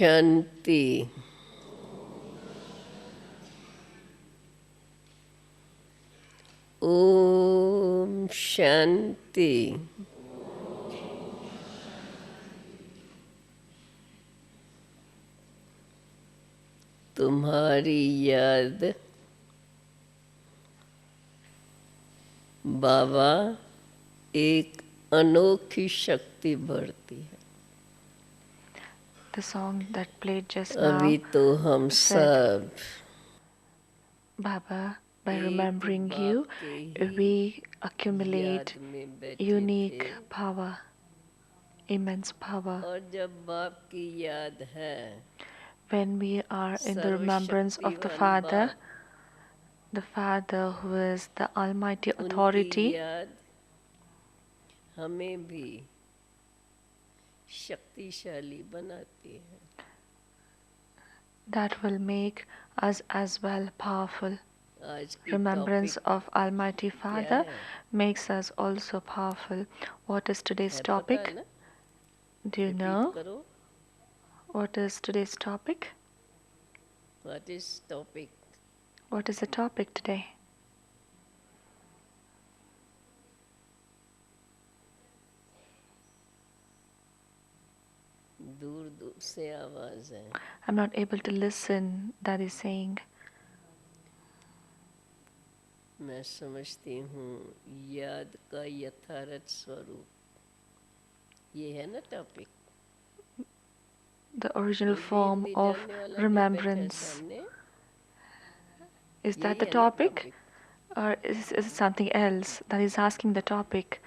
शांति। ओम शांति। तुम्हारी याद बाबा एक अनोखी शक्ति भरती है। The song that played just now अभी तो हम सब Baba, by remembering you, we accumulate unique power, immense power. और जब बाप की याद है, when we are in the remembrance of the Father who is the Almighty Authority, हमें भी शक्तिशाली बनाती है। that will make us as well powerful. Remembrance of Almighty Father makes us also powerful. What is today's topic? Do you know what is today's topic? What is topic? What is the topic today? दूर दूर से आवाज है। I'm not able to listen, that is saying. मैं समझती हूँ याद का यथार्थ स्वरूप, ये है ना topic. The original form of remembrance. Is that the topic? Or is it something else that is asking the topic?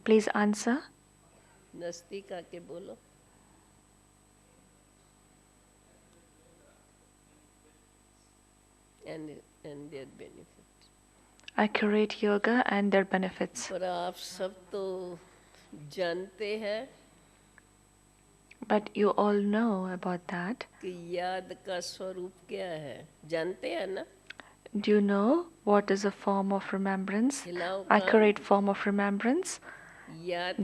Please answer. नजदीक आके बोलो। And their benefits. Accurate yoga and their benefits. पर आप सब तो जानते हैं, but you all know about that. कि याद का स्वरूप क्या है, जानते हैं ना? Do you know what is a form of remembrance? Accurate form of remembrance?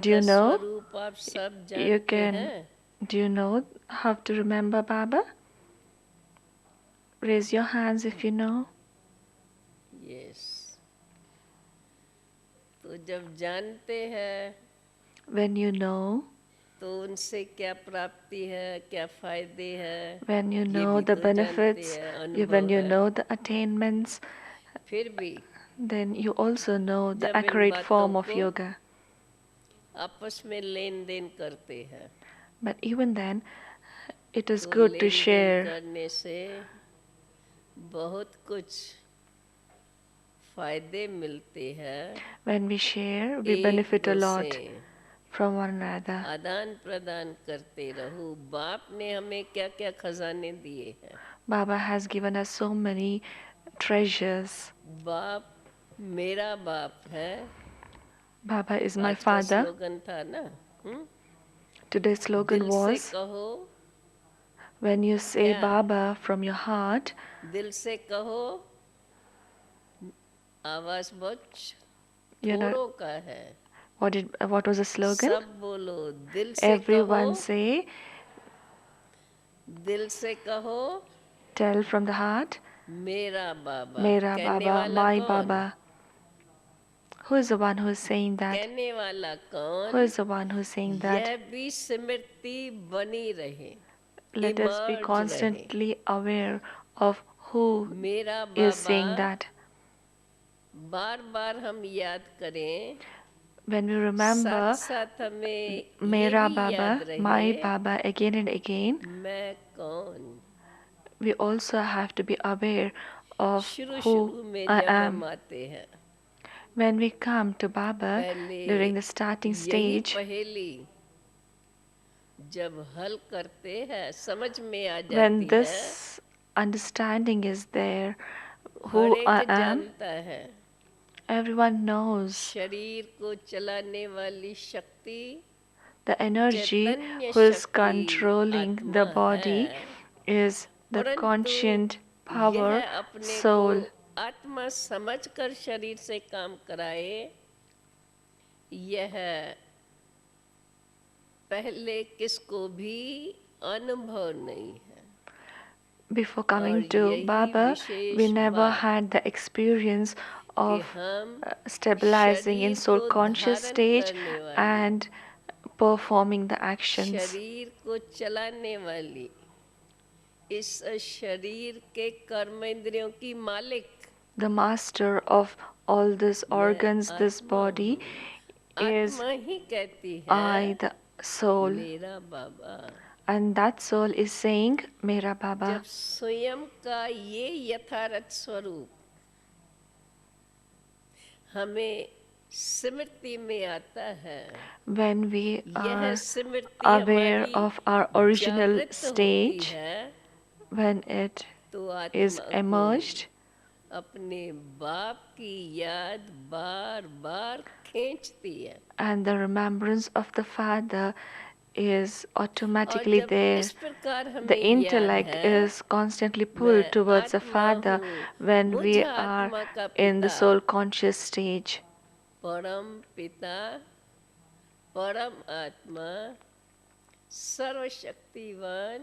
Do you know? आप सब जानते हैं? Do you know how to remember Baba? Raise your hands if you know. Yes. तो जब जानते हैं, when you know, तो उनसे क्या प्राप्ति है, क्या फायदे हैं, when you know the benefits, when you know the attainments, फिर भी then you also know the accurate form of yoga. आपस में लेन देन करते हैं, but even then it is good to share. करने से बहुत कुछ फायदे मिलते हैं। When we share, we benefit a lot from one another. आदान प्रदान करते रहो। बाप ने हमें क्या क्या खजाने दिए हैं। Baba has given us so many treasures. बाप मेरा बाप है। Baba is my father. Slogan था ना? Today's slogan was, कहो, when you say Baba from your heart, दिल से कहो, आवाज बहुत थोड़ों का है। what was the slogan? सब बोलो, दिल से Everyone कहो, say, दिल से कहो, tell from the heart, मेरा बाबा, Mera कहने Baba, वाला my कौन? Baba. Who is the one who is saying that? कहने वाला कौन? Who is the one who is saying that? यह भी स्मृति बनी रहे। Let us be constantly aware of who is saying that. बार बार हम याद करें, when we remember साथ हमें Mera Baba, my Baba again and again, मैं कौन? we also have to be aware of who I am. When we come to Baba during the starting stage, जब हल करते हैं, समझ में आ जाती when this understanding is there, who I am, everyone knows शरीर को चलाने वाली शक्ति, the energy who is controlling the body is the conscient power soul. आत्मा समझकर शरीर से काम कराए, यह पहले किसको भी अनुभव नहीं है. Before coming to Baba, we never had the experience of stabilizing in soul conscious stage and performing the actions. शरीर को चलाने वाली, इस शरीर के कर्मेंद्रियों की मालिक, the master of all these organs, this body, is आत्मा ही कहती I, है the soul. मेरा बाबा. And that soul is saying, Mera Baba. जब स्वयं का ये यथार्थ स्वरूप हमें स्मृति में आता है, when we यह are स्मृति aware हमारी of our original जागृत होती stage, है, when it तो is आत्मा emerged, को अपने बाप की याद बार बार खींचती है. and the remembrance of the Father is और automatically जब there. इस प्रकार The हमें याद intellect है, is constantly मैं pulled towards the आत्मा Father हूँ, when मुझ we आत्मा are का in the पिता soul conscious stage. परम पिता, परम आत्मा, सर्वशक्तिवान,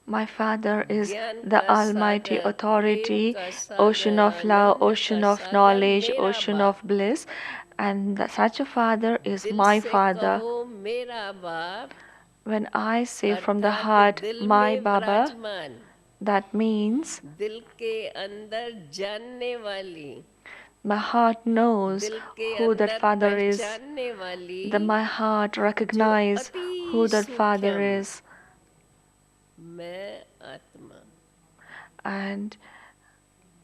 My Father is ज्ञान the का Almighty सागर, Authority, प्रेम का सागर, Ocean of Love, Anand Ocean का of सागर, Knowledge, मेरा Ocean बाप. of Bliss, and such a Father is दिल my से Father. कहो मेरा बाप, When I say from the अर्थात heart, दिल my में Baba, विराजमान, that means दिल के अंदर जानने वाली, my heart knows दिल के who that अंदर Father is. पहचानने वाली, That my heart जो recognizes who अति that Father सूक्ष्म is. मैं आत्मा. And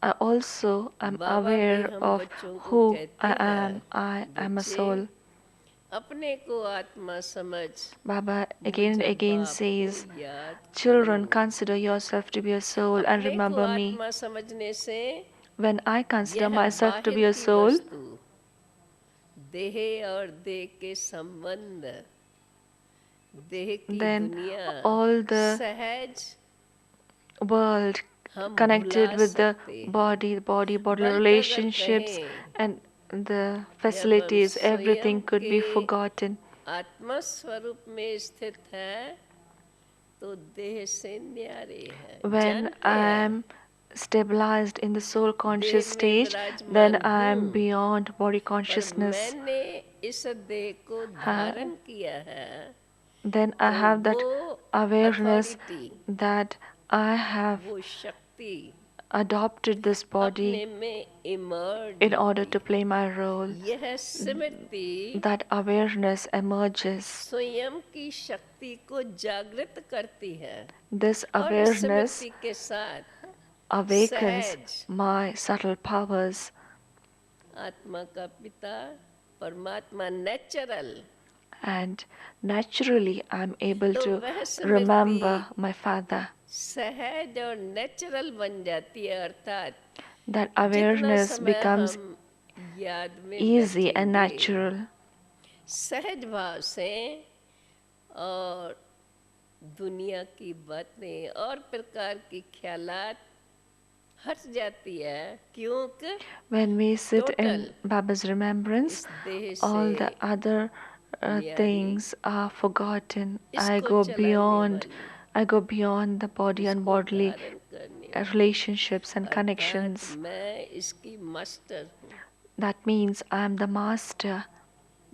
I also am बाबा भी aware हम of बच्चों को who कहते I हैं, am. I am a बच्चे soul. अपने को आत्मा समझ, Baba again and मुझ again बाप says, को याद children, करो. consider yourself to be a soul and अपने को remember me. आत्मा समझने से When I consider यह myself to बाहिर be a की soul, वस्तु, देह और देह के संबंध, देह की then दुनिया all the सहज world हम connected भुला with the सकते हैं. body bodily बल्कि अगर relationships कहें, and the जब हम facilities, स्वयं everything could be के forgotten. आत्मा स्वरूप में स्थित है, तो देह से न्यारे है. When जानते I हैं am stabilized in the soul conscious देह में stage, then विराजमान I am हूँ, beyond body पर consciousness. मैंने इस देह को धारण किया है, Then I तो have that वो awareness authority, that I have वो शक्ति adopted this body अपने में इमर्ज in order होती to है. play my role. यह स्मृति That awareness emerges. स्वयं की शक्ति को जागृत करती है, This और awareness स्मृति के साथ awakens सहज my subtle powers. आत्मा का पिता परमात्मा natural, And naturally I'm able तो to वह स्मृति remember my Father. सहज और नेचुरल बन जाती है. अर्थात That जितना awareness समय becomes हम याद में easy and बैठेंगे natural. सहज भाव से, और दुनिया की बातें और प्रकार की ख्यालात हट जाती है, क्योंकि When we sit total in Baba's remembrance, इस देह all से the other न्यारी, things are forgotten. इसको चलाने वाली, I go beyond the body and इसको bodily धारण करने वाली, relationships and अर्थात connections. मैं इसकी मास्टर हूँ. That means I am the master.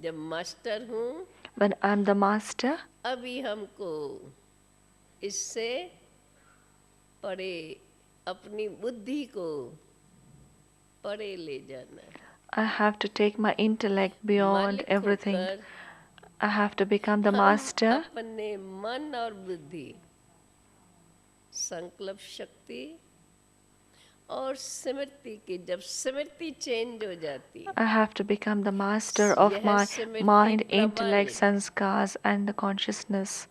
जब मास्टर हूँ, When I am the master, अभी हमको इससे परे अपनी बुद्धि को परे ले जाना है. I have to take my intellect beyond मालिक everything. होकर I have to become the हम master. अपने मन और बुद्धि, संकल्प शक्ति और स्मृति की, जब स्मृति चेंज हो जाती है, I have to become the master of यह my स्मृति mind, प्रबल intellect, sanskars, and the consciousness.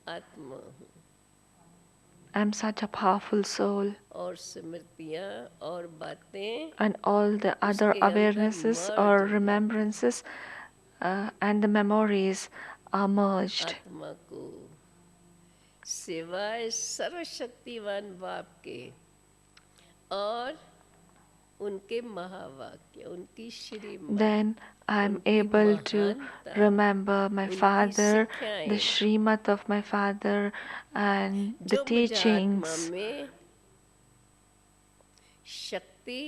आत्मा हूँ. I am such a powerful soul. और स्मृतियाँ और बातें And all the other उसके अंदर awarenesses merge or हो जाती हैं. remembrances and the memories are merged. आत्मा को सिवाय सर्वशक्तिवान बाप के और उनके महावाक्य, उनकी श्रीमत, then I'm उनकी able to महानता, remember my उनकी father, the शिक्षाएं Srimat of my father, and the जो मुझे आत्मा teachings. में शक्ति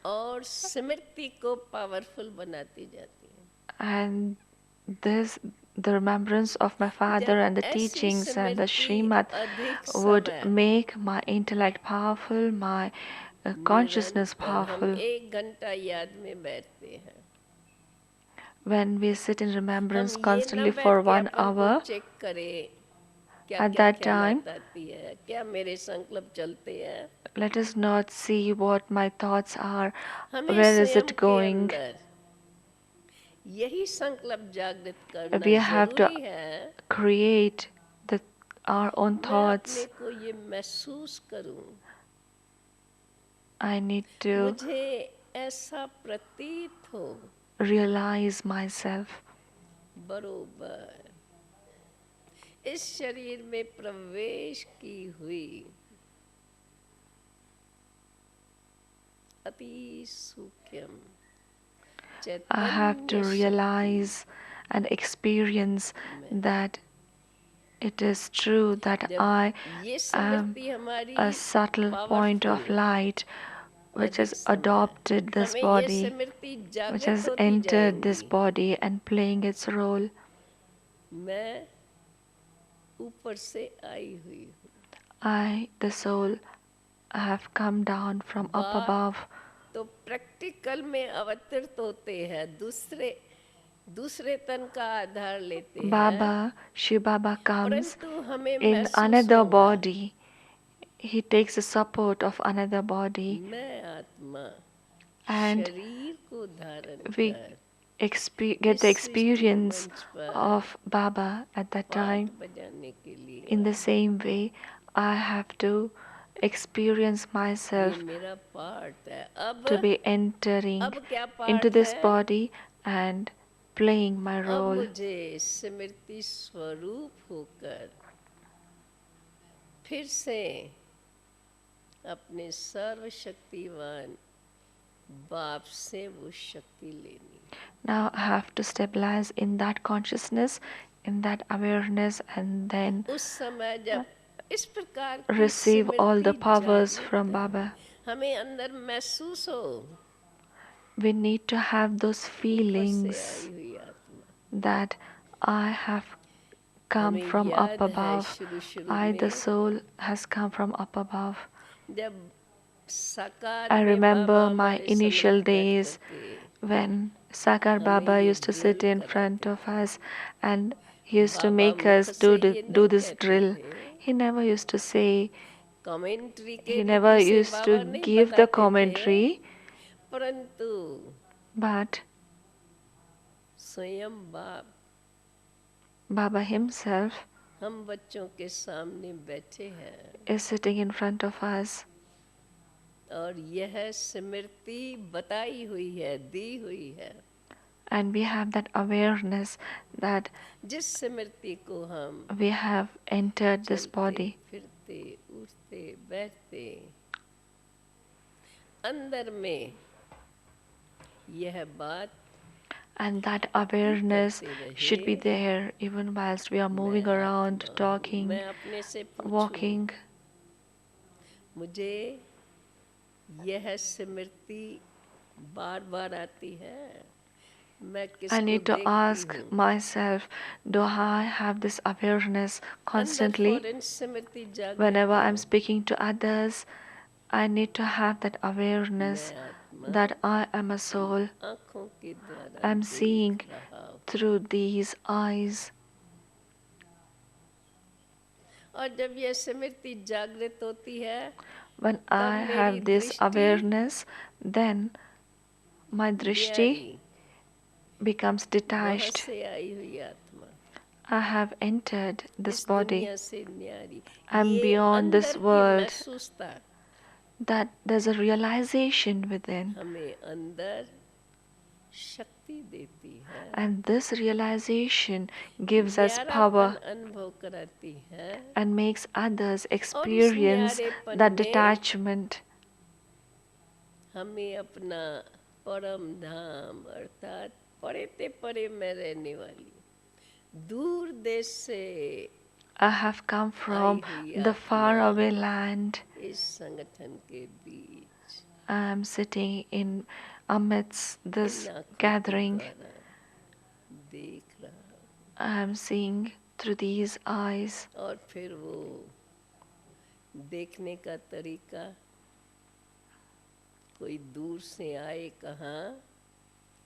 और स्मृति को पावरफुल बनाती जाती है। And this, the remembrance of my father जब and the ऐसी teachings and the Smriti Srimat अधिक would समय make my intellect powerful, my consciousness निरंतर हम powerful. 1 घंटा याद में बैठते हैं, When we sit in हम remembrance ये ना constantly बैठ for के 1 अपन को hour, चेक करें क्या at क्या that time, ख्यालात आती है, क्या मेरे संकल्प चलते हैं। let us not see what my thoughts are, हमें where is स्वयं it के going. अंदर यही संकल्प जागृत करना We have to जरूरी है, create our own मैं अपने thoughts. को ये महसूस करूं, I need to मुझे ऐसा प्रतीत हो, realize myself. बरोबर इस शरीर में प्रवेश की हुई अति सूक्ष्म I have to चैतन्य शक्ति realize and experience में that it is true that जब I ये am स्मृति हमारी a subtle point powerful of light which अधिक has समय adopted this हमें ये body, स्मृति which जागृत has होती entered this जाएंगी, body and playing its role. मैं ऊपर से आई हुई हूँ, I, the soul, have come down from up above. तो प्रैक्टिकल में अवतरित होते हैं, दूसरे तन का आधार लेते हैं, Baba, Shiv Baba comes परंतु हमें in महसूस another होगा body. He takes the support of another body, मैं आत्मा and शरीर को धारण we कर get इस the सृष्टि experience मंच पर of Baba at that पाठ time. बजाने के लिए In the आया। same way, I have to experience ये myself मेरा पार्ट है। to be entering अब क्या into पार्ट this है? body and playing my अब role. मुझे स्मृति स्वरूप होकर फिर से अपने सर्वशक्तिवान बाप से वो शक्ति लेनी। Now I have to stabilize in that consciousness, in that awareness, and then उस समय जब इस प्रकार की receive all the Smriti powers from जागृत Baba. हमें अंदर महसूस हो, We need to have those ऊपर से feelings आई हुई आत्मा। that I have come हमें from up याद है above. शुरू I, the में soul, has come from up above. जब साकार I में बाबा remember my हमारे initial सम्मुख बैठ days करके when Sakar हमें Baba ये used to sit drill in front कराते of थे। us and he used to Baba make मुख us से do, ये do नहीं this कहते drill. थे, He never used to say, commentary के he never रीति से used to बाबा नहीं give the बताते थे, commentary, परंतु but स्वयं बाप Baba himself हम बच्चों के सामने बैठे हैं is sitting in front of us. और यह स्मृति बताई हुई है, दी हुई है, And we have that awareness that जिस स्मृति को हम we have entered this चलते body. फिरते उठते बैठते अंदर में यह बात And that ही awareness करते रहे। should be there even whilst we are मैं moving around, आत्मा हूँ। talking, मैं अपने से पूछूं, walking. मुझे यह स्मृति बार बार आती है, मैं I किसको need to देखती ask हूँ, myself, do I have this awareness अंदर constantly? फौरन स्मृति जागृत Whenever हो, I'm speaking to others, I need to have that मैं awareness आत्मा that I am a in soul. आँखों के द्वारा I'm देख seeing रहा हूँ। through these eyes. और जब यह स्मृति जागृत होती है, When तब I मेरी have this दृष्टि awareness, then my drishti न्यारी becomes वहाँ detached. से आई हुई आत्मा I have entered this इस body. दुनिया से न्यारी, I'm ये beyond this अंदर की world. महसूसता That there's a realization within. हमें अंदर शक्ति देती है, And this realization gives us न्यारापन power अनुभव कराती है, and makes others और उस experience न्यारेपन that में detachment. हमें अपना परम धाम अर्थात परे ते परे में रहने वाली दूर देश से I have come from the faraway land. इस संगठन के बीच I am sitting in amidst this gathering. देख रहा I am seeing through these eyes. और फिर वो देखने का तरीका कोई दूर से आए कहाँ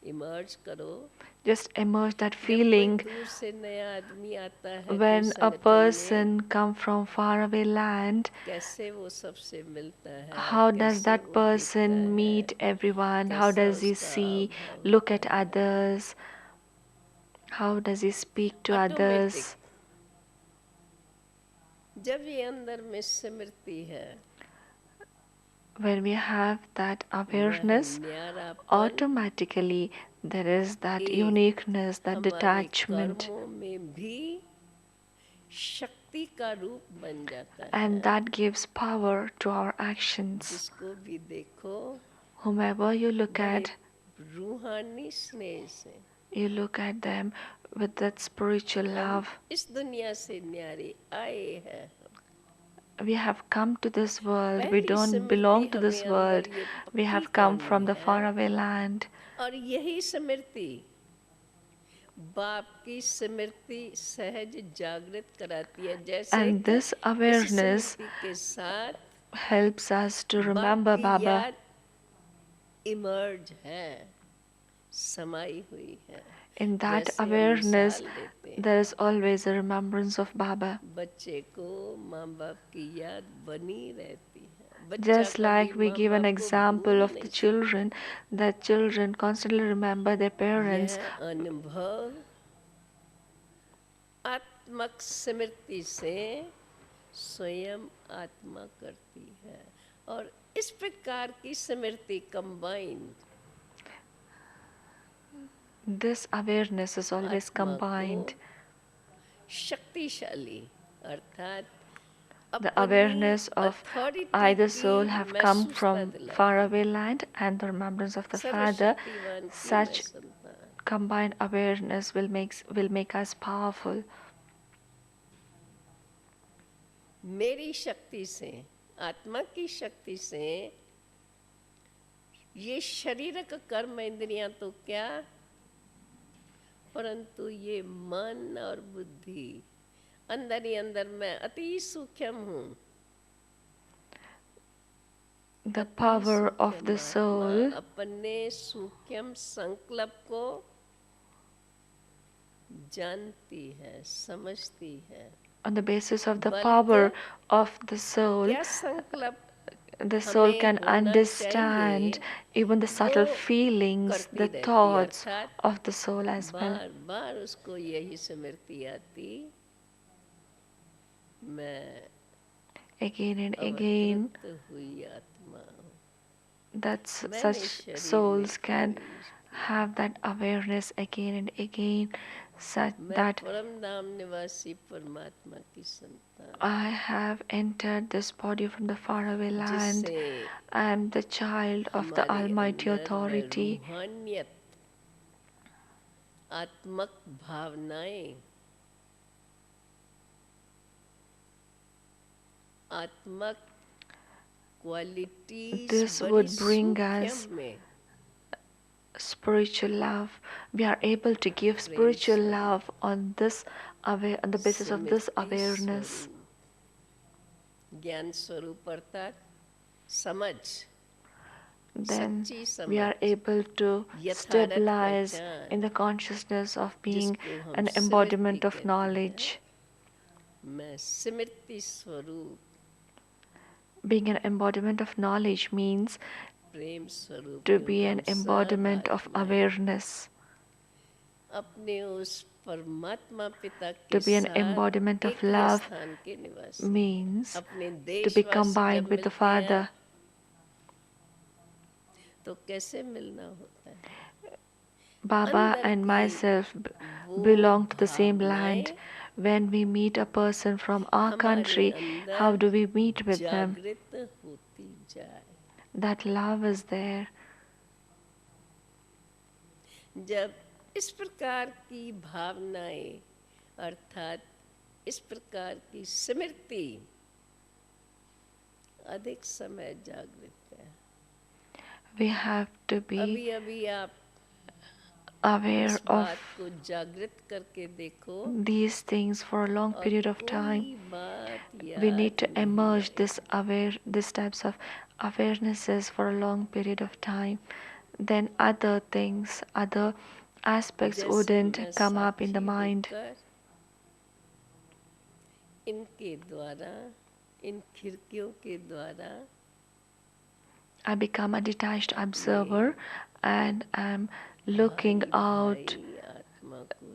इमर्ज करो Just emerge that feeling दूर से नया आदमी आता है when a person come from faraway land. कैसे वो सबसे मिलता है How does that person meet everyone? How does he see, look at others? How does he speak to others? जब ये अंदर में स्मृति है when we have that awareness, automatically there is that uniqueness, that detachment. And that gives power to our actions. Whomever you look at, you look at them with that spiritual love. We have come to this world. We don't belong to this world. We have come from the faraway land. और यही स्मृति बाप की स्मृति सहज जागृत कराती है जैसे and this awareness के साथ helps us to remember Baba. Emerge है समाई हुई है In that awareness, there is always a remembrance of Baba. बच्चे को माँ बाप की याद बनी रहती है Just like we give an example of the children, that children constantly remember their parents. यह अनुभव आत्मक स्मृति से स्वयं आत्मा करती है और इस प्रकार की स्मृति combined This awareness is always combined. शक्तिशाली अर्थात the awareness of either soul have come from faraway land and the remembrance of the Father. Such combined awareness will make us powerful. मेरी शक्ति से आत्मा की शक्ति से ये शारीरिक कर्म इंद्रियां तो क्या परंतु ये मन और बुद्धि अंदर ही अंदर मैं अति सूक्ष्म हूँ. The power of the soul अपने सूक्ष्म संकल्प को जानती है समझती है. On the basis of the power of the soul, the soul can understand even the subtle feelings, the thoughts of the soul as well. बार उसको यही स्मृति आती मैं again and again that such souls can have that awareness again and again, such that I have entered this body from the faraway land. I am the child of the Almighty Authority. आत्मक भावनाएं आत्मक qualities this would bring us spiritual love. We are able to give spiritual love on the basis of this awareness. ज्ञान स्वरूप अर्थात समझ. Then we are able to stabilize in the consciousness of being an embodiment of knowledge. Being an embodiment of knowledge means to be an embodiment of awareness. To be an embodiment of love means to be combined with the Father. Baba and myself belong to the same land. When we meet a person from our country, how do we meet with them? that love is there. जब इस प्रकार की भावनाएं अर्थात इस प्रकार की स्मृति अधिक समय जागृत है, We have to be अभी अभी आप aware इस of बात को जागृत करके देखो, these things for a long और period of time. कोई बात We need याद to नहीं emerge आएगी. this types of awarenesses for a long period of time. Then other things, other aspects जैसे wouldn't मैं come up in the Sakshi mind. होकर इनके द्वारा, इन खिड़कियों के द्वारा I become a detached अपने observer and am looking भाई out भाई आत्मा को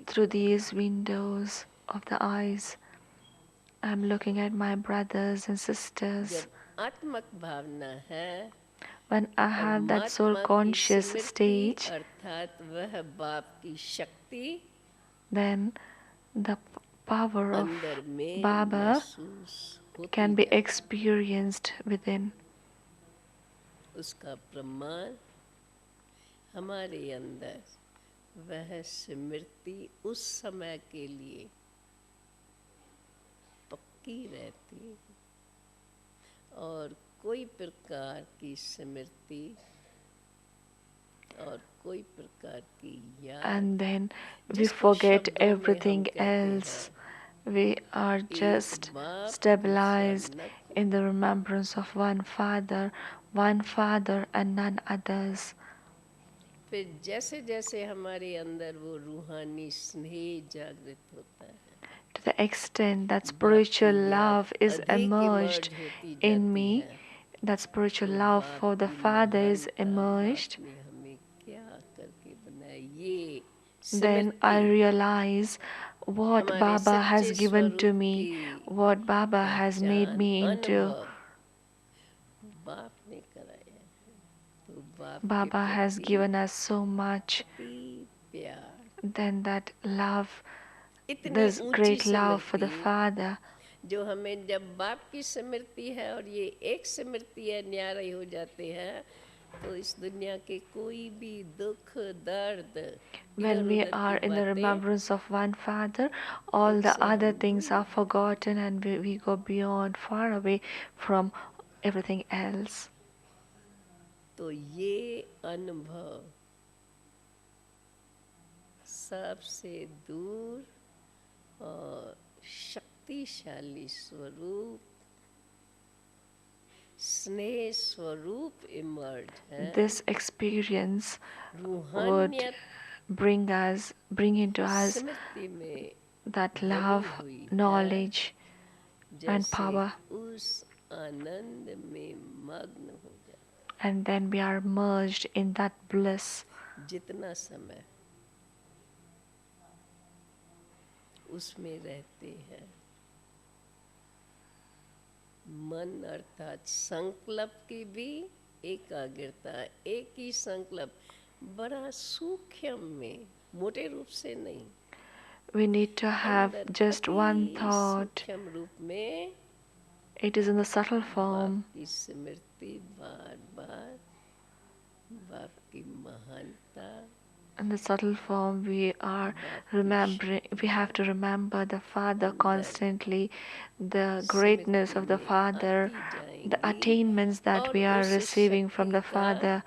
through देखकर, these windows of the eyes. I'm looking at my brothers and sisters. जब आत्मक भावना है When I और have that soul महात्मा की conscious स्मृति stage, अर्थात वह बाप की शक्ति then the power of अंदर में Baba महसूस होती can be जाती. experienced within. उसका प्रमाण हमारे अंदर वह स्मृति उस समय के लिए पक्की रहती और कोई प्रकार की स्मृति और कोई प्रकार की याद, And then we जिसको forget शब्दों में हम everything कहते else. हैं We are एक just बाप stabilized दूसरा न in the remembrance of one Father and none others. फिर जैसे जैसे हमारे अंदर वो रूहानी स्नेह जागृत होता है, To the extent that बाप spiritual की याद love is अधिक emerged इमर्ज होती in जाती me, है, that spiritual तो love बाप for the की Father is महानता, emerged, बाप ने हमें क्या करके बनाया, ये then I Smriti realize what हमारे Baba has सच्चे given to स्वरूप me, की what Baba has made पहचान, me into. अनुभव बाप ने कराया है. तो बाप के Baba has प्रति given us so much, अति प्यार, then that love, इतनी this ऊंची great love for the Smriti Father, जो हमें जब बाप की स्मृति है और ये एक स्मृति है, न्यारे हो जाते हैं, तो इस दुनिया के कोई भी दुख दर्द when इधर we उधर are की in the बातें remembrance of one Father, all the उनसे other हम things दूर are forgotten and we go beyond, far away from everything else. तो ये अनुभव सबसे दूर और शक्तिशाली स्वरूप, स्नेह स्वरूप इमर्ज है. This experience would रूहानियत bring into us स्मृति में that बनी love, हुई है, knowledge, and जैसे power, उस आनंद में मग्न हो जाए. and then we are merged in that bliss. जितना समय उसमें रहते हैं, मन अर्थात संकल्प की भी एकाग्रता, एक ही संकल्प बड़ा सूक्ष्म में, मोटे रूप से नहीं, We need to have अंदर just one अति thought. सूक्ष्म रूप में It is in the subtle form. बाप की स्मृति बार बार, बाप की महानता, In the subtle form, we are बाप की remembering, we have to शक्ति remember the Father अंदर constantly, the greatness Smriti of the में Father, आती the जाएंगी attainments that और we are उस receiving from शक्ति the का Father.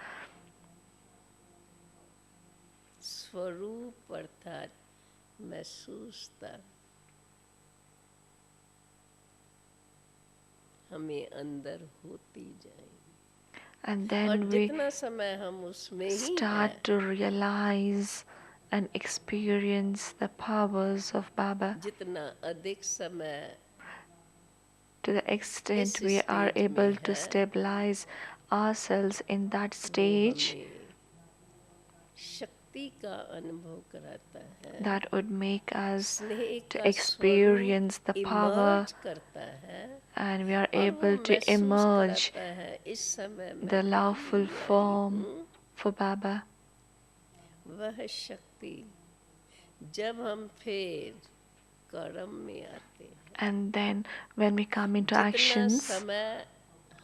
स्वरूप अर्थात महसूसता हमें अंदर होती जाएगी. And और then we जितना समय हम उसमें ही start हैं, to realize and experience the powers of Baba. जितना अधिक समय To the extent इस we are स्टेज able में to है, stabilize ourselves in that वो stage, हमें शक्ति का अनुभव कराता है, that would make us स्नेह to का experience the स्वरूप power, इमर्ज करता है, and we are और वो able to महसूस emerge कराता है इस समय मैं the कितनी loveful न्यारी form हूँ. for Baba. वह शक्ति जब हम फिर कर्म में आते हैं, And then when we come into जितना actions, समय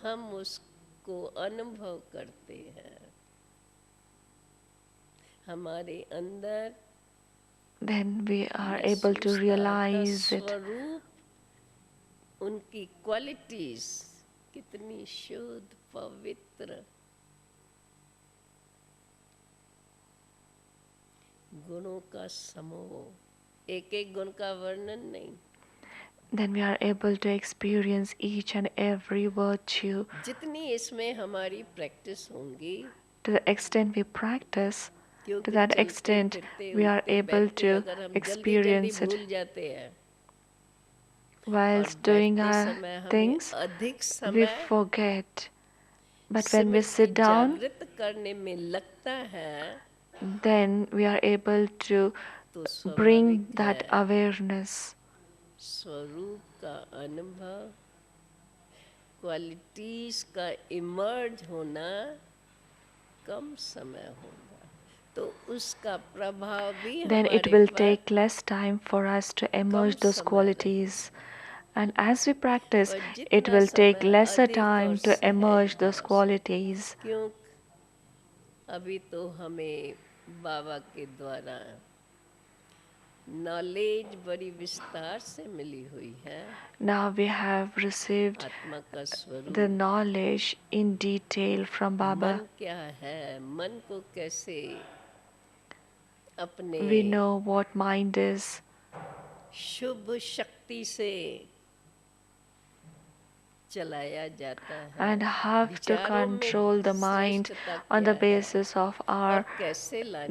हम उस को अनुभव करते हैं, हमारे अंदर then we are able to realize it. स्वरूप, उनकी क्वालिटीज कितनी शुद्ध पवित्र, गुणों का समूह, एक एक गुण का वर्णन नहीं, then we are able to experience each and every virtue. जितनी इसमें हमारी प्रैक्टिस होंगी, to the extent we practice, to that extent we are able to experience it. Whilst doing our things, we forget. But when we sit down, then we are able to bring that awareness. स्वरूप का अनुभव, qualities का emerge होना कम समय होगा, तो उसका प्रभाव भी then it will take less time for us to emerge those qualities. And as we practice, it will take lesser time to emerge those qualities. क्यों? अभी तो हमें बाबा के द्वारा नॉलेज बड़ी विस्तार से मिली हुई है. Now we have received the knowledge in detail from Baba. मन क्या है, मन को कैसे अपने we know what mind is. शुभ शक्ति से चलाया जाता है, and have to control the mind on the basis of our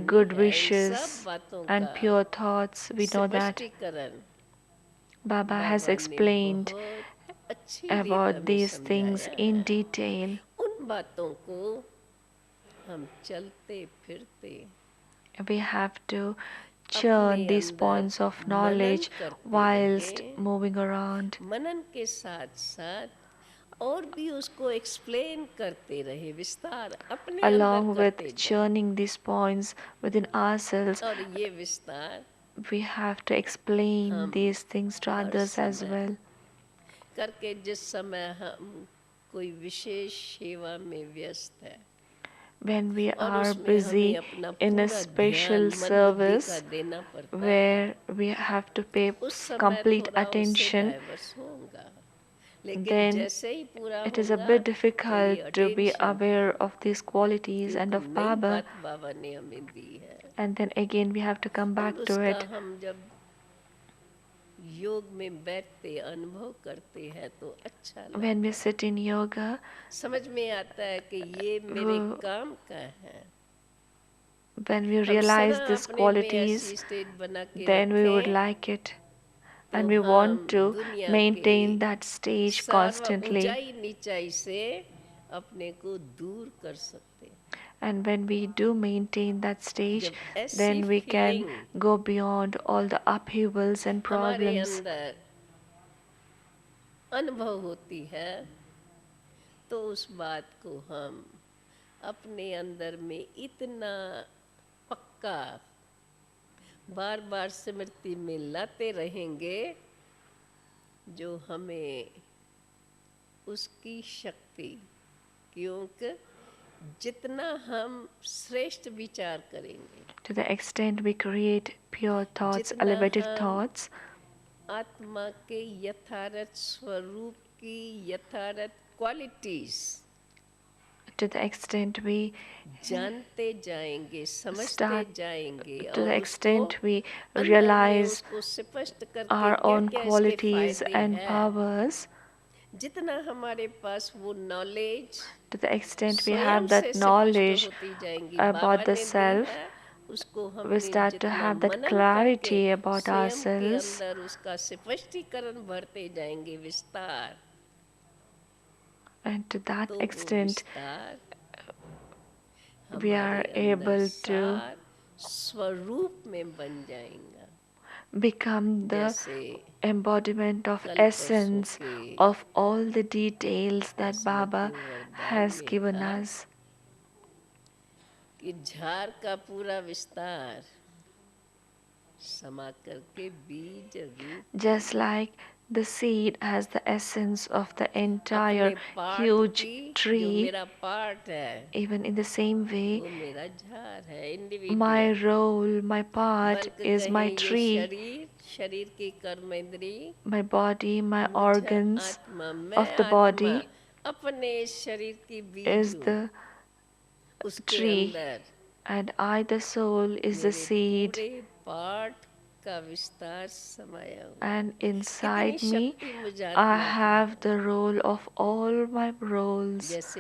good wishes and pure thoughts. We know that Baba has explained about these things in detail. उन बातों को हम चलते फिरते we have to churn these points of knowledge whilst moving around. मनन के साथ साथ और भी उसको एक्सप्लेन करते रहे विस्तार अपने along with churning these points within ourselves. और ये विस्तार we have to explain these things to others as well. करके जिस समय हम कोई विशेष सेवा में व्यस्त है, when we are busy in a special service where we have to pay complete attention, then it is a bit difficult to be aware of these qualities and of Baba. And then again we have to come back to it. योग में बैठते अनुभव करते हैं तो अच्छा लगता है. When we sit in yoga, समझ में आता है कि ये मेरे काम का है. When we realize these qualities, then we would like it, and we want to maintain that stage constantly. नीचाई से अपने को दूर कर सकते. And when we do maintain that stage, then we can go beyond all the upheavals and problems. अनुभव होती है तो उस बात को हम अपने अंदर में इतना पक्का बार बार स्मृति में लाते रहेंगे जो हमें उसकी शक्ति, क्योंकि जितना हम श्रेष्ठ विचार करेंगे, to the extent we create pure thoughts, elevated thoughts, आत्मा के यथार्थ स्वरूप की यथार्थ qualities, to the extent we जानते जाएंगे, समझते जाएंगे, to the extent we realize our own qualities and powers, जितना हमारे पास वो knowledge, to the extent we have that knowledge about the self, we start to have that clarity about ourselves, उसका स्पष्टीकरण भरते जाएंगे विस्तार. and to that extent we are able to स्वरूप में बन जाएगा, become the embodiment of essence of all the details that Baba has given us. कि झार का पूरा विस्तार समा करके बीज रूप Just like the seed has the essence of the entire huge tree, even in the same way, my role, my part is my tree, my body, my organs of the body is the tree, and I, the soul, is the seed. And inside me, I have the role of all my roles.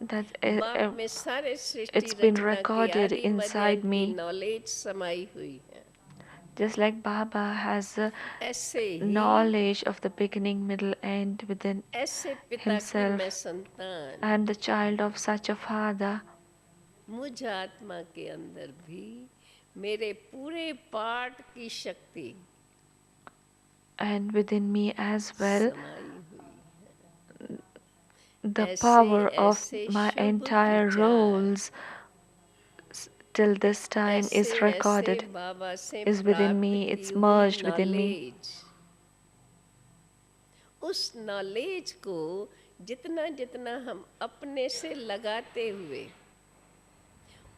That it's been recorded inside me. Just like Baba has a knowledge of the beginning, middle, end within himself. I am the child of such a father. मुझ आत्मा के अंदर भी मेरे पूरे part की शक्ति and within me as well the power of my entire roles till this time is recorded, is within me, it's merged within me. उस नॉलेज को जितना जितना हम अपने से लगाते हुए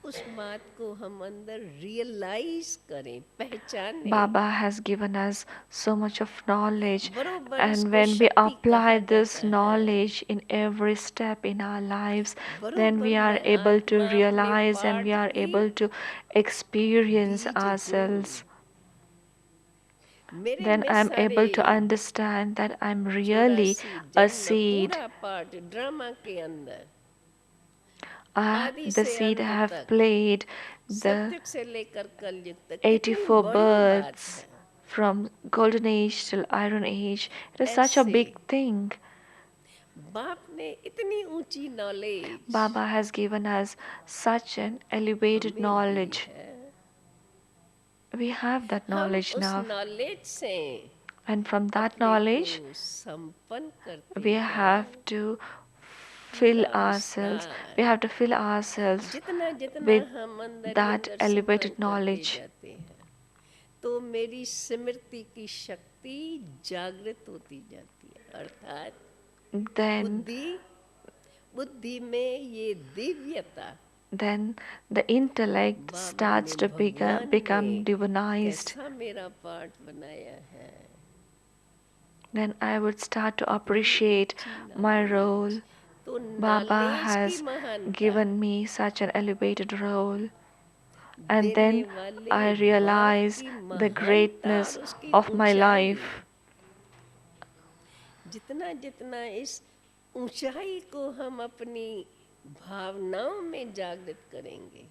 उस बात को हम अंदर रियलाइज करें, पहचानें. Baba has given us so much of knowledge, and when we apply this knowledge in every step in our lives, then we are able to realize and we are able to experience ourselves. Then I am able to understand that I am really a seed. The seed have played the 84 births from golden age till iron age. It is such a big thing. Baba has given us such an elevated knowledge. We have that knowledge now. And from that knowledge, we have to fill ourselves. We have to fill ourselves with that elevated knowledge. तो मेरी स्मृति की शक्ति जागृत होती जाती है, अर्थात बुद्धि में ये दिव्यता, then the intellect starts to become divinized. Then I would start to appreciate my role. Baba has given me such an elevated role. And then I realize the greatness of my life. जितना जितना इस ऊंचाई को हम अपनी भावनाओं में जागृत करेंगे,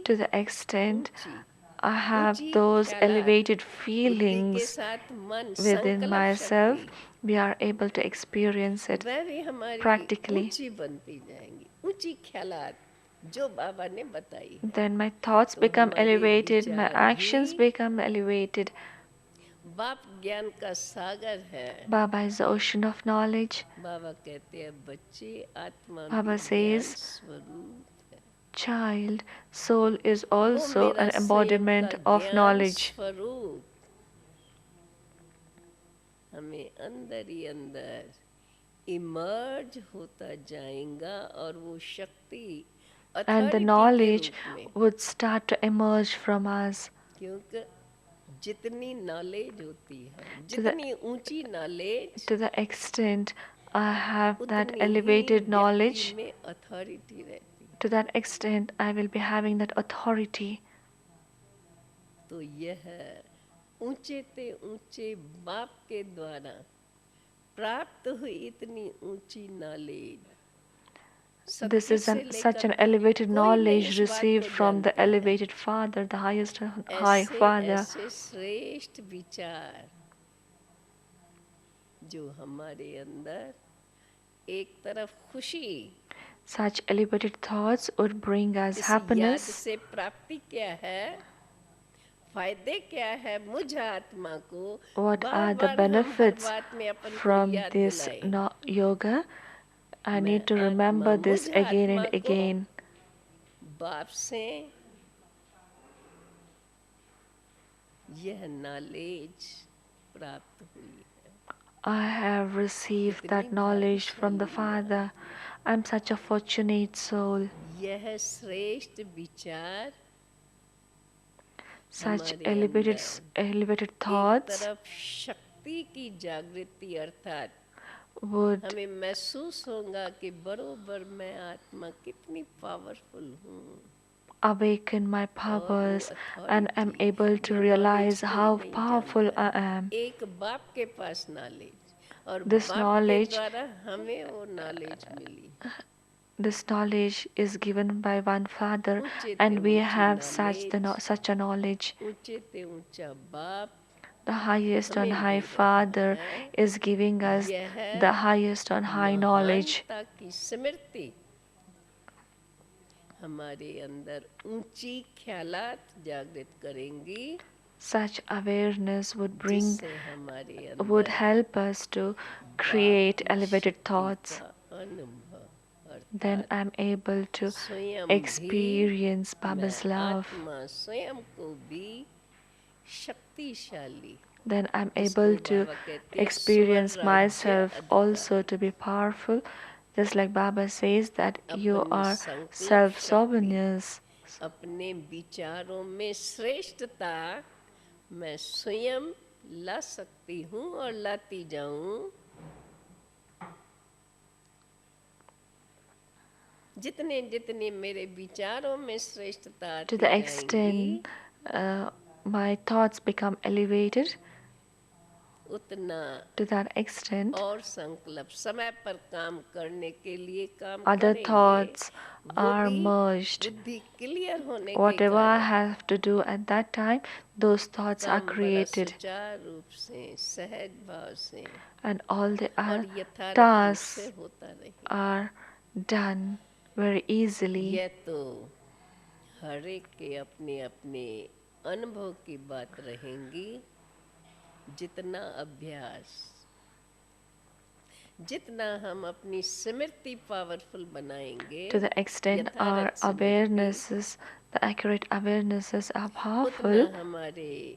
to the extent I have those elevated feelings within myself, we are able to experience it practically. Then my thoughts become elevated, my actions become elevated. Baba is the ocean of knowledge. Baba says, child, soul is also an embodiment of knowledge. हमें अंदर ही अंदर emerge होता जाएगा और वो शक्ति and the knowledge would start to emerge from us. क्योंकि जितनी नॉलेज होती है, जितनी ऊंची knowledge, to the extent I have that elevated knowledge, में अथॉरिटी रहती है. To that extent I will be having that authority. तो यह ऊंचे ते ऊंचे बाप के द्वारा प्राप्त हुई इतनी ऊंची knowledge, this is such an elevated knowledge received from the elevated Father, the highest high Father. ऐसे श्रेष्ठ विचार जो हमारे अंदर एक तरफ खुशी, such elevated thoughts would bring us happiness. से प्राप्ति क्या है, फायदे क्या है मुझ आत्मा को, what are the benefits from this yoga? I need to remember this again and again. बाप से यह नॉलेज प्राप्त हुई है। I have received that knowledge from the Father. I'm such a fortunate soul. यह श्रेष्ठ विचार Such हमारे elevated अंदर एक thoughts तरफ शक्ति की जागृति अर्थात would हमें महसूस होगा कि बरोबर मैं आत्मा कितनी पावरफुल हूँ awaken my और वो powers and am authority able to जो नॉलेज realize कोई how नहीं powerful जानता I है। am. एक बाप के पास नॉलेज और This बाप के knowledge द्वारा हमें वो नॉलेज मिली। This knowledge is given by one Father, ऊंचे ते and we ऊंची have knowledge, such a knowledge. ऊंचे ते ऊंचा बाप The highest on हमें high दे रहा Father है। is giving us यह the highest on high knowledge. महानता की स्मृति हमारे अंदर ऊंची ख्यालात जागृत करेंगी Such awareness जिससे हमारे would अंदर help us to बाप create की elevated शक्ति thoughts. का अनुभव Then अर्थात I'm able to स्वयं भी experience मैं Baba's love. आत्मा स्वयं को भी शक्तिशाली Then I'm जिसको able to बाबा कहते हैं स्वर experience राज्य myself also अधिकारी to be powerful. Just like Baba says that you अपनी are संकल्प शक्ति self-sovereign. अपने विचारों में श्रेष्ठता मैं स्वयं ला सकती हूँ और लाती जाऊं जितने जितने मेरे विचारों में श्रेष्ठता To आती the जाएंगी extent my thoughts become elevated, उतना to that extent और संकल्प समय पर काम करने के लिए काम other करेंगे thoughts वो are भी merged. बुद्धि क्लियर होने के Whatever I कारण have to do at that time, those thoughts are काम बड़ा created, सुचारू रूप से सहज भाव से and all the और यथार्थ रूप से tasks होता रहेगा। are done very easily. यह तो हर एक के अपने अपने अनुभव की बात रहेंगी। जितना अभ्यास जितना हम अपनी स्मृति पावरफुल बनाएंगे To the extent our यथार्थ स्मृति awarenesses, the accurate awarenesses are उतना powerful, हमारे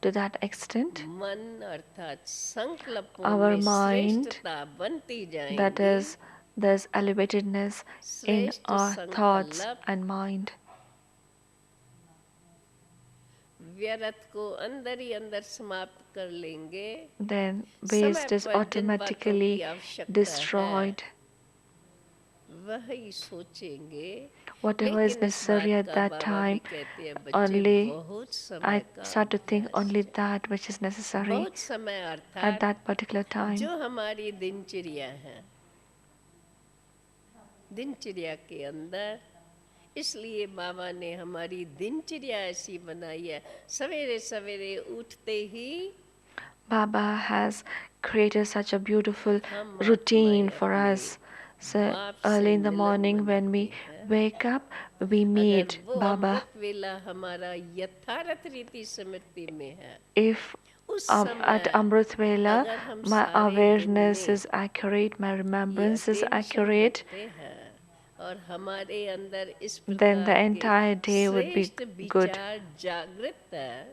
to that extent मन अर्थात संकल्पों our में mind, श्रेष्ठता बनती that जाएंगी। is, there's elevatedness in श्रेष्ठ our thoughts संकल्प and mind. व्यर्थ को अंदर ही अंदर समाप्त कर लेंगे। Then समय waste is पर जिन बातों की automatically आवश्यकता destroyed. है वही सोचेंगे। Whatever is लेकिन इस necessary बात at का that बाबा भी time, कहते हैं बच्चे only बहुत समय I का start to think अभ्यास only चाहिए। that which is necessary बहुत समय at अर्थात that particular time. जो हमारी दिनचर्या है दिनचर्या के अंदर इसलिए बाबा ने हमारी दिनचर्या ऐसी बनाई है सवेरे सवेरे उठते ही Baba has created such a beautiful हम routine आत्माएं for अपने us. So बाप से early in the Milan morning when मनाते we हैं। wake up, we अगर meet वो Baba. अमृत वेला हमारा यथार्थ रीति स्मृति में है If उस at समय Amrit Vela, अगर हम my सारे दिन awareness में is accurate, my ये remembrance is अटेंशन accurate, रखते हैं और हमारे अंदर इस then the प्रकार के entire day would be श्रेष्ठ good. विचार जागृत है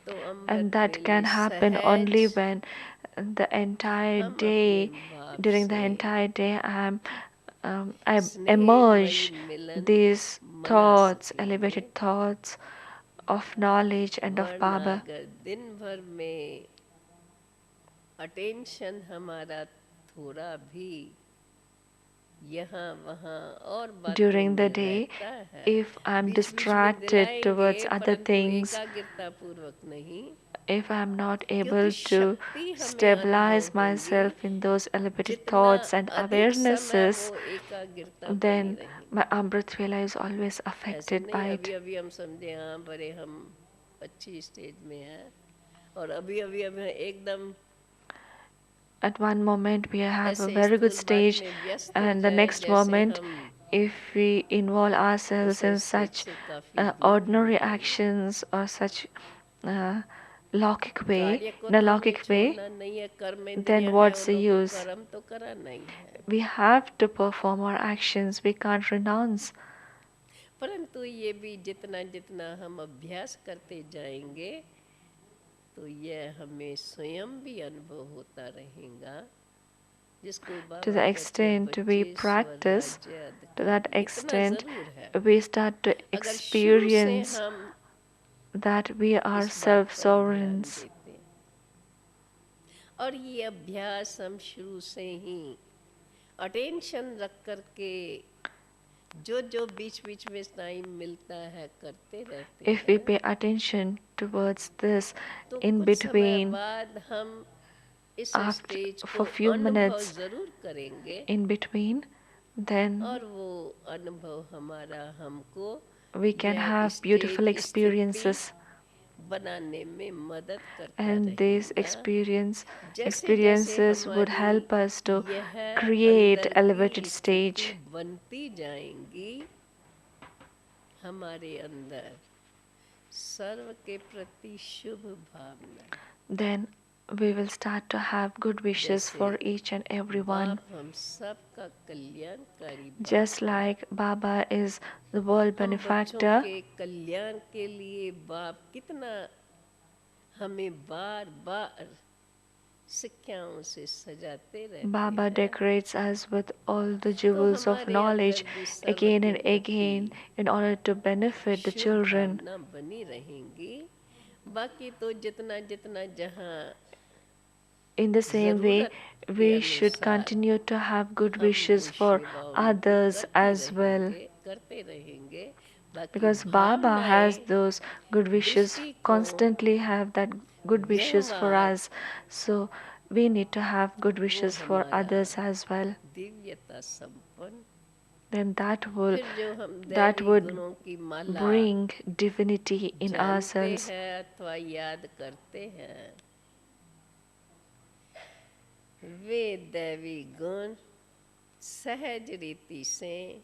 तो And अमृत that वेले can happen सहज only when the entire हम अपने day, बाप during the से entire day, I स्नेहमयी emerge Milan these मना thoughts, सकेंगे। elevated thoughts of knowledge and of वरना Baba. अगर दिन भर में अटेंशन हमारा थोड़ा भी यहाँ वहाँ और बातों During the में day, रहता है if I'm बीच बीच में distracted दिलाएंगे towards other परंतु things, एकाग्रता पूर्वक नहीं if I'm not क्योंकि able to शक्ति हमें अनुभव stabilize होंगी myself in those elevated जितना thoughts and अधिक समय awarenesses, वो एकाग्रता बनी then my रहेंगी। Amrit Vela is always ऐसे affected नहीं by अभी it. अभी हम समझे हाँ बड़े हम अच्छी स्टेज में हैं और अभी अभी अभी एकदम At one moment, we have a ऐसे very good स्थूल बात stage, में व्यस्त हो and the जाए next जैसे moment, हम if we involve ourselves उस in स्टेज such से काफ़ी दूर हो ordinary गए। actions or such uh, lockic way, कार्य को in a तो हमें lockic way, छोड़ना नहीं है कर्म then इंद्रियां हैं what's the उनको use? कर्म तो कराना ही है We have to perform our actions, we can't renounce. परंतु ये भी जितना जितना हम अभ्यास करते जाएंगे तो यह हमें स्वयं भी अनुभव होता रहेगा, जिसको To बाबा the कहते हैं extent we बच्चे स्वर practice, राज्य to that अधिकार, इतना extent जरूर है। we start to अगर शुरू से experience हम that we are इस बात पर ध्यान self-sovereigns. देते हैं और ये अभ्यास हम शुरू से ही अटेंशन रख करके जो जो बीच बीच में टाइम मिलता है करते रहते If we हैं, pay attention towards this तो in कुछ समय between, बाद हम इस after स्टेज को for few अनुभव minutes जरूर करेंगे in between, then और वो अनुभव हमारा हमको we can यह have beautiful स्टेज स्थिति experiences, बनाने में मदद करता and these रहेगा। जैसे जैसे experiences would हमारी help us to यह create अंदर elevated की स्थिति stage. बनती जाएंगी, हमारे अंदर सर्व के प्रति शुभ भावना, Then we will start to have good wishes जैसे for each and everyone. बाप हम सबका कल्याणकारी Just बाप है, like Baba is the world हम बच्चों benefactor, के कल्याण के लिए बाप कितना हमें बार बार सिक्काओं से सजाते रहते Baba हैं। decorates us with all the तो jewels of हमारे knowledge अंदर भी सर्व again के and again प्रति in order to benefit the Shubh children. भावना बनी रहेंगी। बाकी तो जितना जितना जहाँ In the same way, जरूरत के we should अनुसार continue to have good हम वो wishes for सेवाओं की others as well, करते रहेंगे। बाकी because Baba has भावनाएं, those good wishes, दृष्टिकोण, constantly have that good wishes for व्यवहार, us. So we need to have good वो wishes for हमारा others as well. दिव्यता संपन्न, Then फिर जो हम that दैवी would गुणों की माला bring divinity in जानते ourselves. हैं अथवा याद करते हैं, वे दैवी गुण सहज रीति से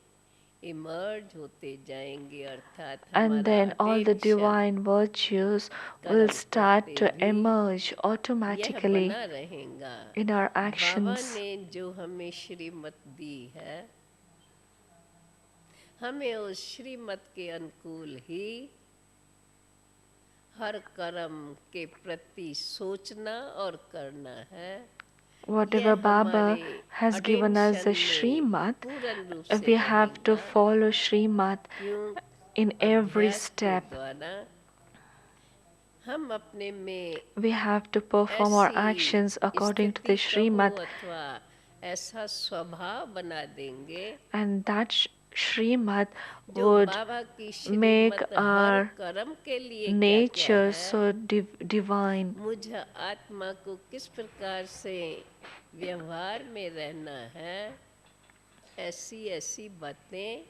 इमर्ज होते जाएंगे, अर्थात And हमारा then all the attention divine virtues will कर्म start करते to भी emerge यह automatically बना रहेगा। in our Baba actions. ने जो हमें श्रीमत दी है, हमें उस श्रीमत के अनुकूल ही हर कर्म के प्रति सोचना और करना है। Whatever यह Baba हमारे has given us the attention में Srimad, पूर्ण रूप से we have to रहेगा। follow Srimad क्यों? in every अभ्यास के step. द्वारा हम अपने में We have to perform our actions ऐसी according to the स्थिति कहो Srimad, अथवा ऐसा स्वभाव बना देंगे and that Srimad जो would बाबा की make श्रीमत हर our कर्म के लिए क्या क्या nature है, so divine. मुझ आत्मा को किस प्रकार से व्यवहार में रहना है, ऐसी ऐसी बातें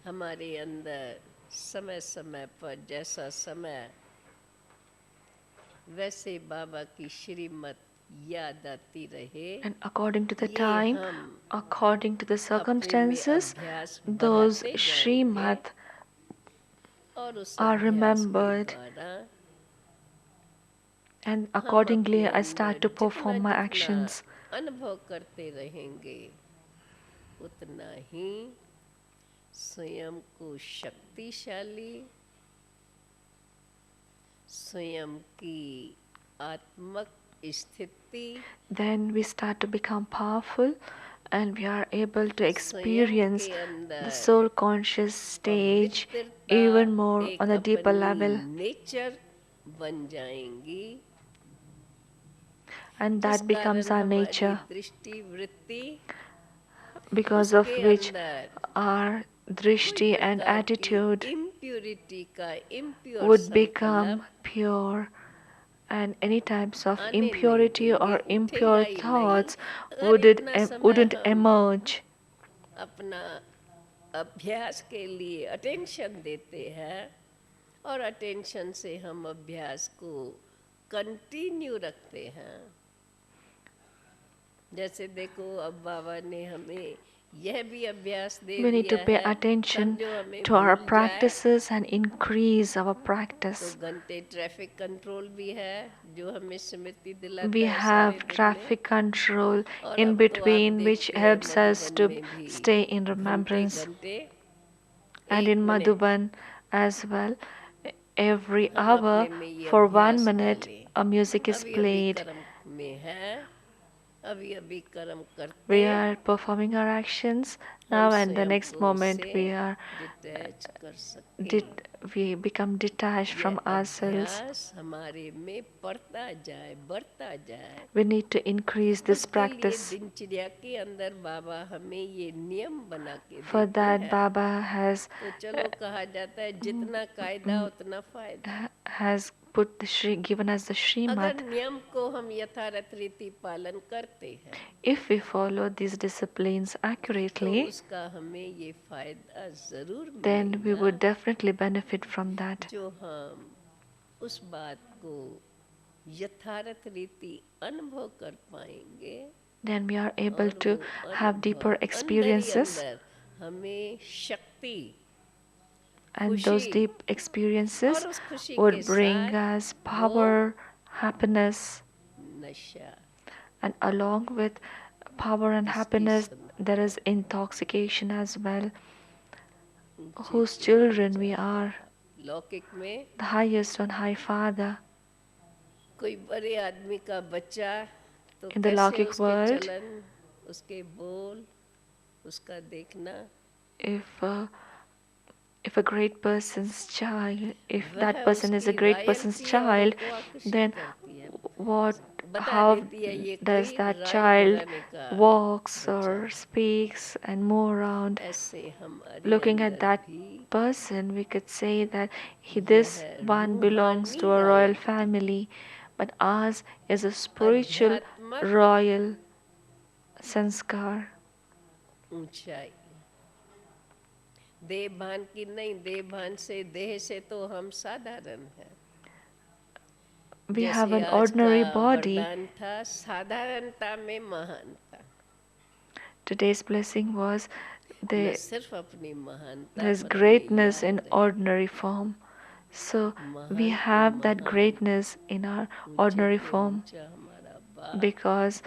हमारे अंदर समय समय पर जैसा समय वैसे बाबा की श्रीमत याद आती रहे। And according to the ये time, हम according to the अपने में circumstances, अभ्यास those बढ़ाते जाएंगे Srimad और उस are अभ्यास के remembered, द्वारा and हम accordingly अपने I अंदर start to जितना perform my जितना actions. अनुभव करते रहेंगे, उतना ही स्वयं को शक्तिशाली, स्वयं की आत्मक स्थिति, Then we start to become powerful and we are able to स्वयं experience के the अंदर soul conscious stage पवित्रता even more on एक a deeper अपनी level, नेचर बन जाएंगी, and जिस that becomes कारण our हमारी nature, दृष्टि वृत्ति because of उसके which अंदर our कोई drishti and प्रकार की attitude इम्प्योरिटी का इम्प्योर would संकल्प become pure, and any types of आने नहीं impurity देंगे, or उठेगा impure ही नहीं। thoughts अगर इतना समय wouldn't हम emerge. अपना अभ्यास के लिए अटेंशन देते हैं और अटेंशन से हम अभ्यास को कंटिन्यू रखते हैं, जैसे देखो अब बाबा ने हमें यह भी अभ्यास दे We need to दिया pay है, attention समझो हमें to our भूल जाए practices and increase our तो practice. घंटे ट्रैफिक कंट्रोल भी है जो हमें स्मृति We दिलाता है सारे have दिन में। traffic control और in अब तो आप between, which देखते हैं helps us मधुबन to में भी stay in घंटे remembrance. घंटे And in Madhuban as well, every hour for 1 minute a music is played. We are performing our actions now, and the next moment we become detached from ourselves. We need to increase this practice. For that, Baba has put given us the Srimad. If we follow these disciplines accurately, then we would definitely benefit from that. Then we are able to have deeper experiences, and those deep experiences would bring us power, happiness, and along with power and happiness there is intoxication as well, whose children we are, the highest on high Father. In the Laukic world, if a great person's child, if that person is a great person's child, then how does that child walks or speaks and move around? Looking at that person, we could say that this one belongs to a royal family, but ours is a spiritual royal sanskar. देहभान की नहीं, देहभान से देह से तो हम साधारण हैं. We have an ordinary body. था साधारणता में महान था. Today's blessing was there's greatness in ordinary form. So we have that greatness in our ordinary form because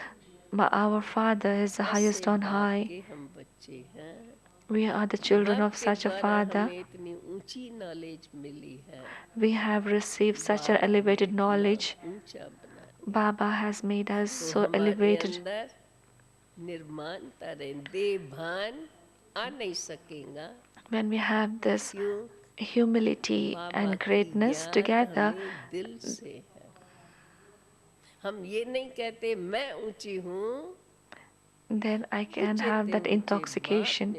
our Father is the highest on high. We are the children of such a Father. We have received such an elevated knowledge. Baba has made us so elevated. When we have this humility and greatness together, then I can have that intoxication.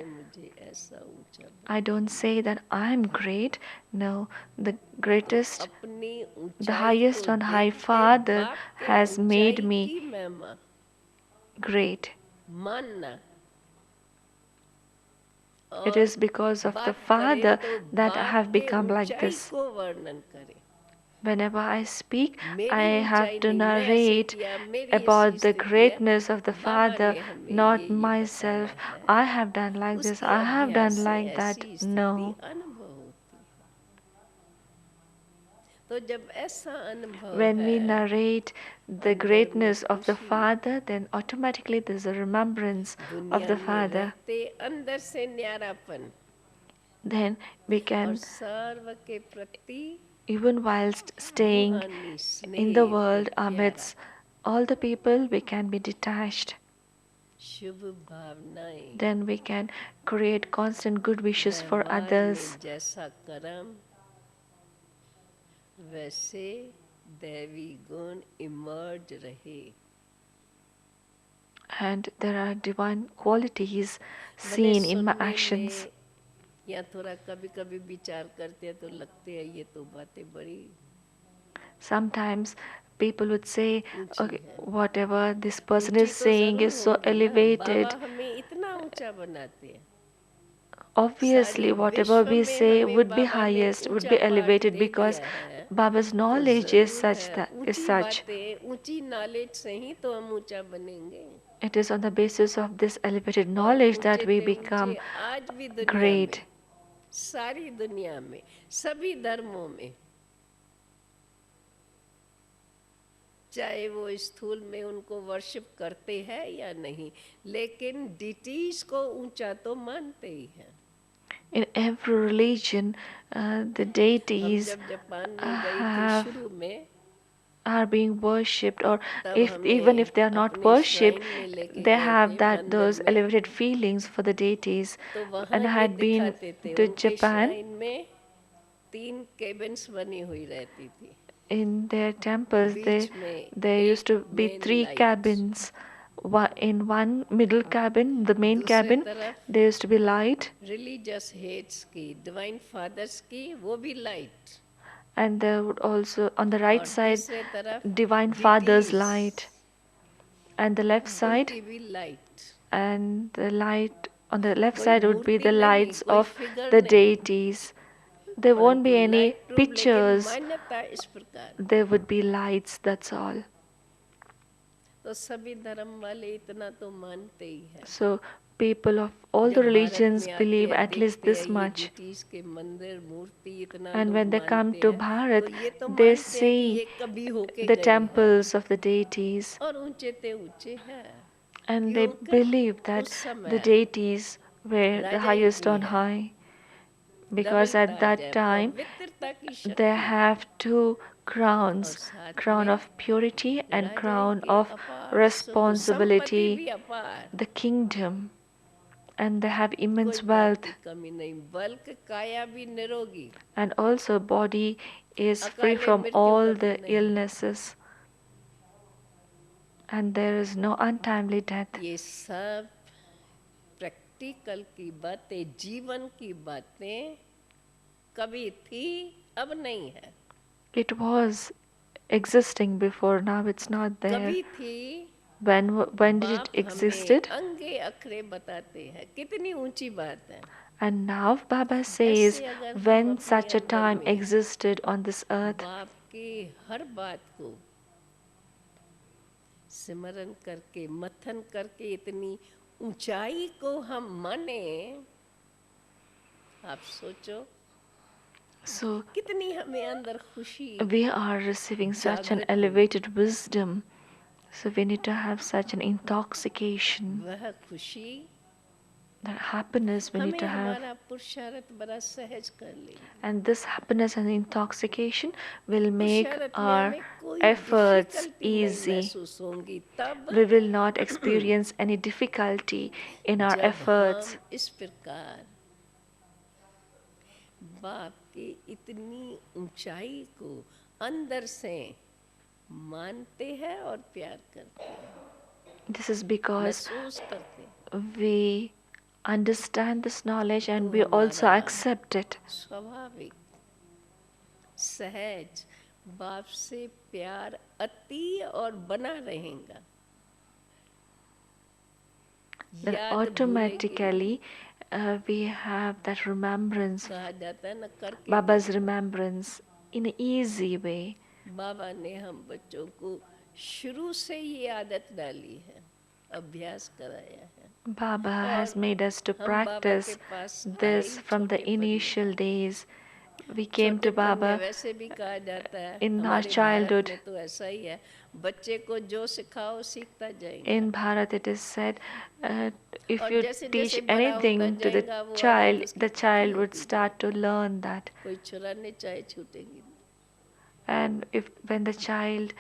I don't say that I'm great. No, the greatest, the highest on high Father has made me great. It is because of the Father that I have become like this. Whenever I speak, I have to narrate about the greatness of the Father, not myself. I have done like this, I have done like that. No. When we narrate the greatness of the Father, then automatically there's a remembrance of the Father. Then we can, even whilst staying in the world amidst all the people, we can be detached. Then we can create constant good wishes for others. And there are divine qualities seen in my actions. Sometimes people would say, okay, whatever this person is saying is so elevated. Obviously, whatever we say would be highest, would be elevated because Baba's knowledge is such. It is on the basis of this elevated knowledge that we become great. सारी दुनिया में, सभी धर्मों में, चाहे वो स्थूल में उनको वर्शिप करते हैं या नहीं, लेकिन डिटीज को ऊंचा तो मानते ही हैं. In every religion, the deities have are being worshipped, or if even if they are not worshipped, they have that those elevated feelings for the deities. तो वहाँ And I ये had been दिखाते थे to उनके Japan. Shrine में 3 cabins बनी हुई रहती थी. In their temples, बीच में there used एक to be main 3 light, cabins. In one middle cabin, the main दूसरे cabin, तरफ there used to be light, religious heads की, डिवाइन फादर्स की, वो भी light, and there would also on the right और side दूसरे तरफ Divine Father's deities, light, and the left side, उनकी भी light. and the light on the left कोई side would be मूर्ति the नहीं, lights कोई of फिगर the नहीं, deities. There won't परंतु be any लाइट प्रूफ. लेकिन pictures, मान्यता इस प्रकार. there would be lights, that's all. तो सभी धर्म वाले इतना तो मानते ही है. So people of all the जब भारत religions में आते believe हैं at least देखते हैं this ये much. डिटीज के मंदिर मूर्ति इतना And लोग when they come मानते to हैं, तो Bharat, ये तो they मानते हैं कि see ये कभी होके the गई है, temples of the deities, और ऊंचे ते ऊंचे हैं. and they क्योंकि believe that उस the समय deities were the Rajai highest की on है, high, because double at Taj that है, time पवित्रता की they शक्ति, have 2 और crowns, साथ crown में of purity and Rajai crown के of अपार सुख, संपत्ति responsibility, भी अपार, the kingdom, and they have कोई immense बात wealth, की कमी नहीं, बल्कि काया भी निरोगी, and also body is free अकाले from मृत्यु all कभी the नहीं. illnesses, and there is no untimely death. ये सब प्रैक्टिकल की बातें, जीवन की बातें कभी थी, अब नहीं है. It was existing before, now it's not there. कभी थी. When did it बाप हमें existed? अंगे अखरे बताते हैं, कितनी ऊंची बात है. And now Baba says ऐसे अगर हम when अपने such a अंदर time में existed on this earth. बाप की हर बात को सिमरन करके, मथन करके, इतनी ऊंचाई को हम माने, आप सोचो So कितनी हमें अंदर खुशी, we are receiving such an जागृत हो. elevated wisdom. So we need to have such an intoxication, वह खुशी that happiness we need हमें to have. हमारा पुरुषार्थ बड़ा सहज कर लेगी. And this happiness and intoxication will make पुरुषार्थ में our हमें कोई efforts डिफिकल्टी नहीं easy. महसूस होंगी तब We will not experience any difficulty in our जब efforts. हम इस प्रकार बाप की इतनी ऊंचाई को अंदर से मानते हैं और प्यार करते हैं, This is because महसूस करते हैं. we understand this knowledge and तो we also हमारा accept it. स्वाभाविक सहज बाप से प्यार अति और बना रहेगा. Then याद भूलेगी नहीं. automatically we have that remembrance, कहा जाता है ना, करके Baba's देखो. remembrance, in an easy way. बाबा ने हम बच्चों को शुरू से ये आदत डाली है, अभ्यास कराया है. Baba has और made us to हम बाबा के practice पास आए this ही from the छोटेपन में. initial days. We came to छोटेपन में Baba वैसे भी कहा जाता है, in our हमारे भारत childhood. में तो ऐसा ही है, बच्चे को जो सिखाओ सीखता जाएगा. In Bharat, it is said, if और you जैसे teach जैसे बड़ा होता anything to the जाएगा, वो child, आदत उसकी the पक्की child would होती start to जाएगी. learn that. कोई चुराने चाहे छूटेगी. And if when the child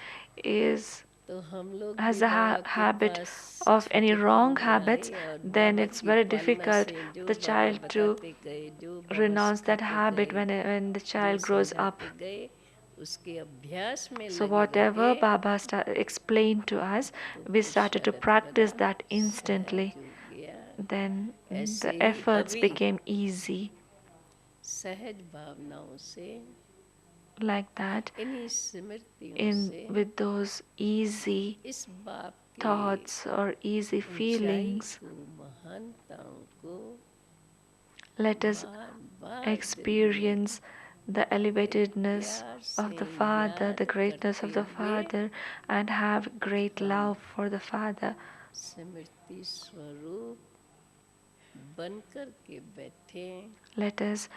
is तो हम लोग has भी a बाबा के habit pass of any छोटेपन wrong में habits, आए और then बाबा it's की very पालना difficult से जो the बाबा child to बताते गए, जो बाबा renounce that सिखाते habit गए, when the जो child grows up. समझाते गए, उसके अभ्यास में So लगे रहे, whatever Baba explained to us, तो we started to पुरुषार्थ practice बड़ा that instantly. सहज हो गया. Then ऐसे the ही efforts अभी became easy. सहज भावनाओं से, Like that, इन्हीं स्मृतियों से, with those easy इस बाप के thoughts or easy ऊंचाई feelings, को, महानताओं को let us बार बार दिल में experience the elevatedness प्यार of से the Father, याद the greatness करते of the हुए Father, and have great हम love for the Father. स्मृति स्वरूप बन कर के बैठे. Let us